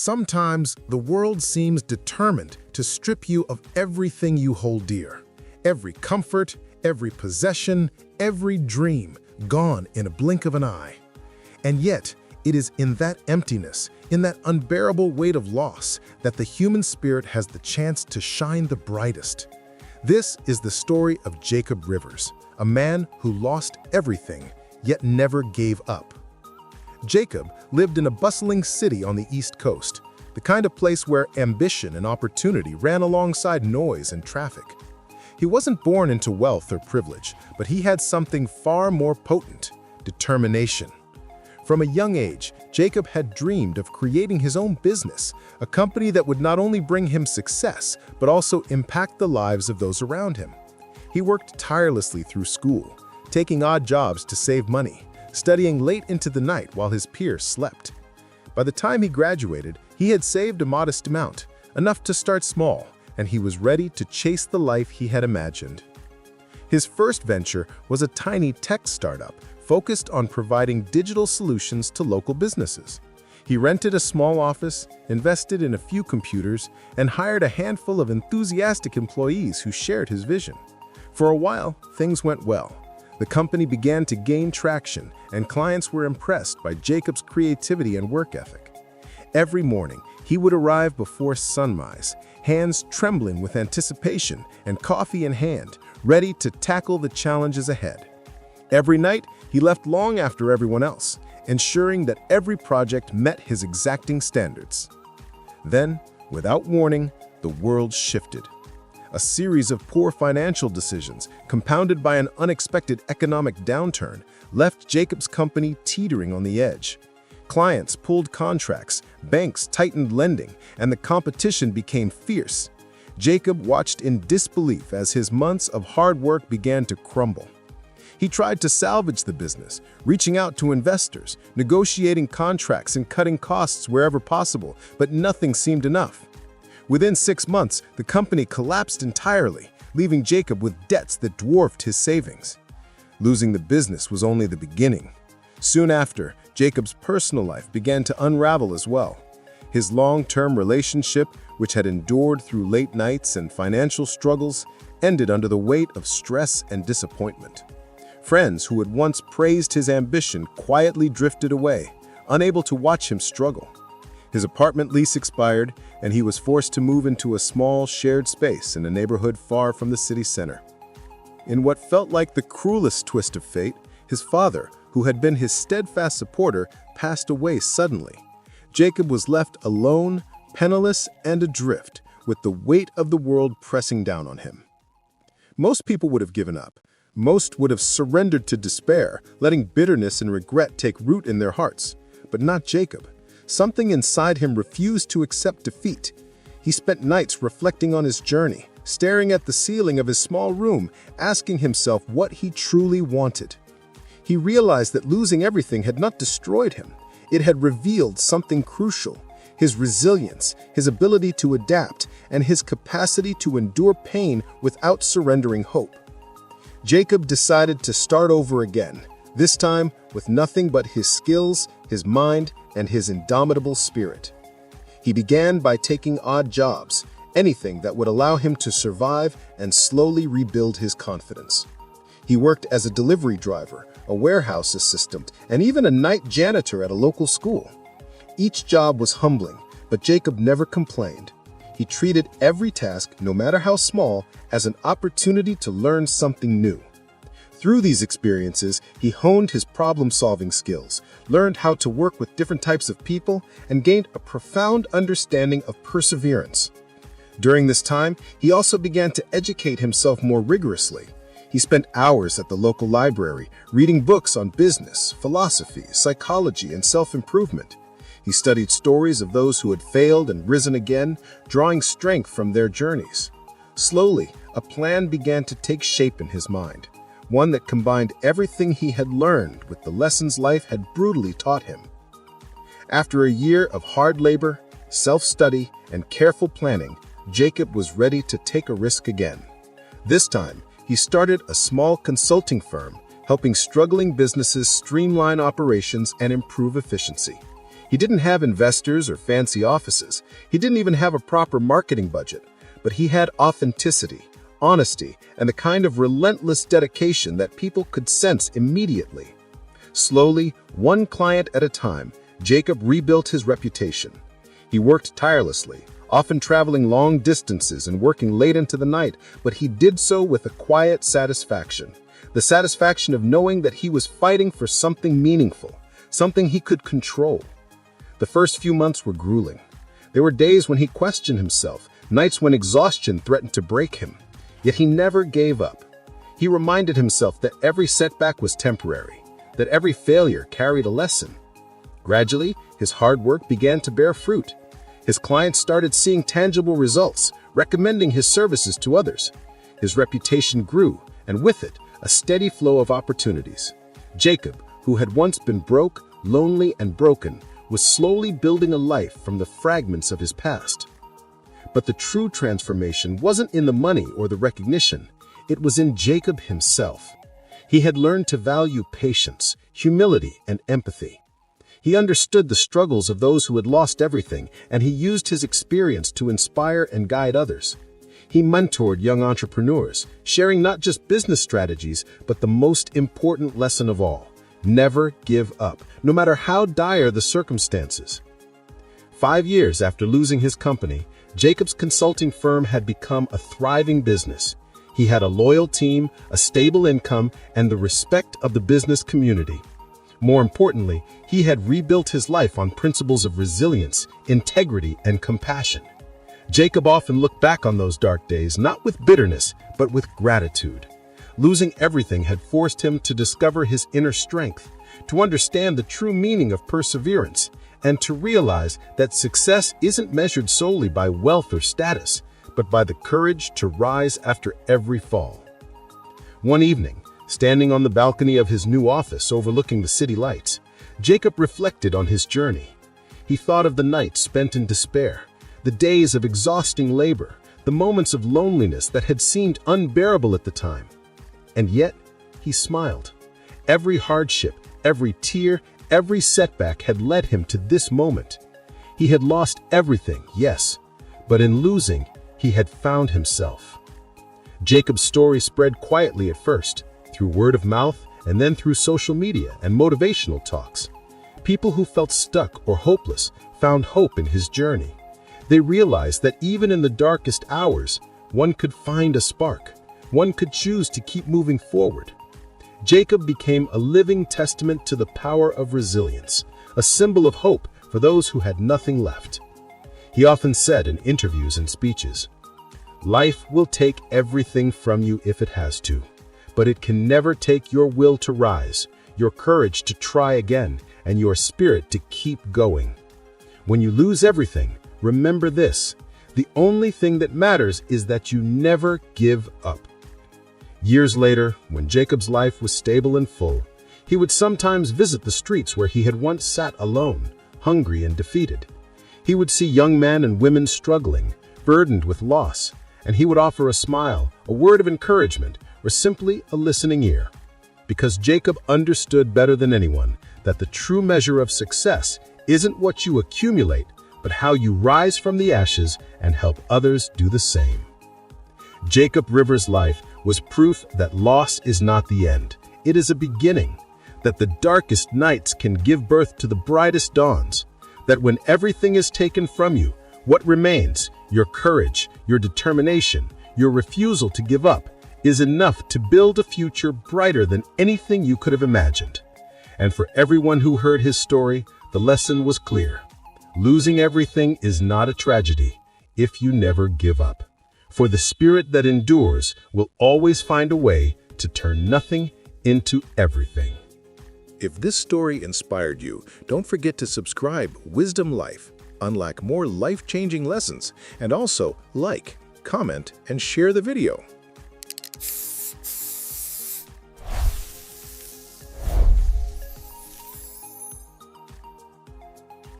Sometimes the world seems determined to strip you of everything you hold dear. Every comfort, every possession, every dream, gone in a blink of an eye. And yet, it is in that emptiness, in that unbearable weight of loss, that the human spirit has the chance to shine the brightest. This is the story of Jacob Rivers, a man who lost everything, yet never gave up. Jacob lived in a bustling city on the East Coast, the kind of place where ambition and opportunity ran alongside noise and traffic. He wasn't born into wealth or privilege, but he had something far more potent: determination. From a young age, Jacob had dreamed of creating his own business, a company that would not only bring him success, but also impact the lives of those around him. He worked tirelessly through school, taking odd jobs to save money, studying late into the night while his peers slept. By the time he graduated, he had saved a modest amount, enough to start small, and he was ready to chase the life he had imagined. His first venture was a tiny tech startup focused on providing digital solutions to local businesses. He rented a small office, invested in a few computers, and hired a handful of enthusiastic employees who shared his vision. For a while, things went well. The company began to gain traction, and clients were impressed by Jacob's creativity and work ethic. Every morning, he would arrive before sunrise, hands trembling with anticipation and coffee in hand, ready to tackle the challenges ahead. Every night, he left long after everyone else, ensuring that every project met his exacting standards. Then, without warning, the world shifted. A series of poor financial decisions, compounded by an unexpected economic downturn, left Jacob's company teetering on the edge. Clients pulled contracts, banks tightened lending, and the competition became fierce. Jacob watched in disbelief as his months of hard work began to crumble. He tried to salvage the business, reaching out to investors, negotiating contracts and cutting costs wherever possible, but nothing seemed enough. Within 6 months, the company collapsed entirely, leaving Jacob with debts that dwarfed his savings. Losing the business was only the beginning. Soon after, Jacob's personal life began to unravel as well. His long-term relationship, which had endured through late nights and financial struggles, ended under the weight of stress and disappointment. Friends who had once praised his ambition quietly drifted away, unable to watch him struggle. His apartment lease expired, and he was forced to move into a small, shared space in a neighborhood far from the city center. In what felt like the cruelest twist of fate, his father, who had been his steadfast supporter, passed away suddenly. Jacob was left alone, penniless, and adrift, with the weight of the world pressing down on him. Most people would have given up. Most would have surrendered to despair, letting bitterness and regret take root in their hearts. But not Jacob. Something inside him refused to accept defeat. He spent nights reflecting on his journey, staring at the ceiling of his small room, asking himself what he truly wanted. He realized that losing everything had not destroyed him. It had revealed something crucial: his resilience, his ability to adapt, and his capacity to endure pain without surrendering hope. Jacob decided to start over again, this time with nothing but his skills, his mind, and his indomitable spirit. He began by taking odd jobs, anything that would allow him to survive and slowly rebuild his confidence. He worked as a delivery driver, a warehouse assistant, and even a night janitor at a local school. Each job was humbling, but Jacob never complained. He treated every task, no matter how small, as an opportunity to learn something new. Through these experiences, he honed his problem-solving skills, learned how to work with different types of people, and gained a profound understanding of perseverance. During this time, he also began to educate himself more rigorously. He spent hours at the local library, reading books on business, philosophy, psychology, and self-improvement. He studied stories of those who had failed and risen again, drawing strength from their journeys. Slowly, a plan began to take shape in his mind. One that combined everything he had learned with the lessons life had brutally taught him. After a year of hard labor, self-study, and careful planning, Jacob was ready to take a risk again. This time, he started a small consulting firm, helping struggling businesses streamline operations and improve efficiency. He didn't have investors or fancy offices. He didn't even have a proper marketing budget. But he had authenticity, honesty, and the kind of relentless dedication that people could sense immediately. Slowly, one client at a time, Jacob rebuilt his reputation. He worked tirelessly, often traveling long distances and working late into the night, but he did so with a quiet satisfaction. The satisfaction of knowing that he was fighting for something meaningful, something he could control. The first few months were grueling. There were days when he questioned himself, nights when exhaustion threatened to break him. Yet he never gave up. He reminded himself that every setback was temporary, that every failure carried a lesson. Gradually, his hard work began to bear fruit. His clients started seeing tangible results, recommending his services to others. His reputation grew, and with it, a steady flow of opportunities. Jacob, who had once been broke, lonely, and broken, was slowly building a life from the fragments of his past. But the true transformation wasn't in the money or the recognition. It was in Jacob himself. He had learned to value patience, humility, and empathy. He understood the struggles of those who had lost everything, and he used his experience to inspire and guide others. He mentored young entrepreneurs, sharing not just business strategies, but the most important lesson of all: never give up, no matter how dire the circumstances. 5 years after losing his company, Jacob's consulting firm had become a thriving business. He had a loyal team, a stable income, and the respect of the business community. More importantly, he had rebuilt his life on principles of resilience, integrity, and compassion. Jacob often looked back on those dark days not with bitterness, but with gratitude. Losing everything had forced him to discover his inner strength, to understand the true meaning of perseverance, and to realize that success isn't measured solely by wealth or status, but by the courage to rise after every fall. One evening, standing on the balcony of his new office overlooking the city lights, Jacob reflected on his journey. He thought of the nights spent in despair, the days of exhausting labor, the moments of loneliness that had seemed unbearable at the time. And yet, he smiled. Every hardship, every tear, every setback had led him to this moment. He had lost everything, yes, but in losing, he had found himself. Jacob's story spread quietly at first, through word of mouth, and then through social media and motivational talks. People who felt stuck or hopeless found hope in his journey. They realized that even in the darkest hours, one could find a spark. One could choose to keep moving forward. Jacob became a living testament to the power of resilience, a symbol of hope for those who had nothing left. He often said in interviews and speeches, "Life will take everything from you if it has to, but it can never take your will to rise, your courage to try again, and your spirit to keep going. When you lose everything, remember this: the only thing that matters is that you never give up." Years later, when Jacob's life was stable and full, he would sometimes visit the streets where he had once sat alone, hungry and defeated. He would see young men and women struggling, burdened with loss, and he would offer a smile, a word of encouragement, or simply a listening ear. Because Jacob understood better than anyone that the true measure of success isn't what you accumulate, but how you rise from the ashes and help others do the same. Jacob Rivers' life was proof that loss is not the end. It is a beginning, that the darkest nights can give birth to the brightest dawns, that when everything is taken from you, what remains, your courage, your determination, your refusal to give up, is enough to build a future brighter than anything you could have imagined. And for everyone who heard his story, the lesson was clear. Losing everything is not a tragedy if you never give up. For the spirit that endures will always find a way to turn nothing into everything. If this story inspired you, don't forget to subscribe Wisdom Life, unlock more life-changing lessons, and also like, comment, and share the video.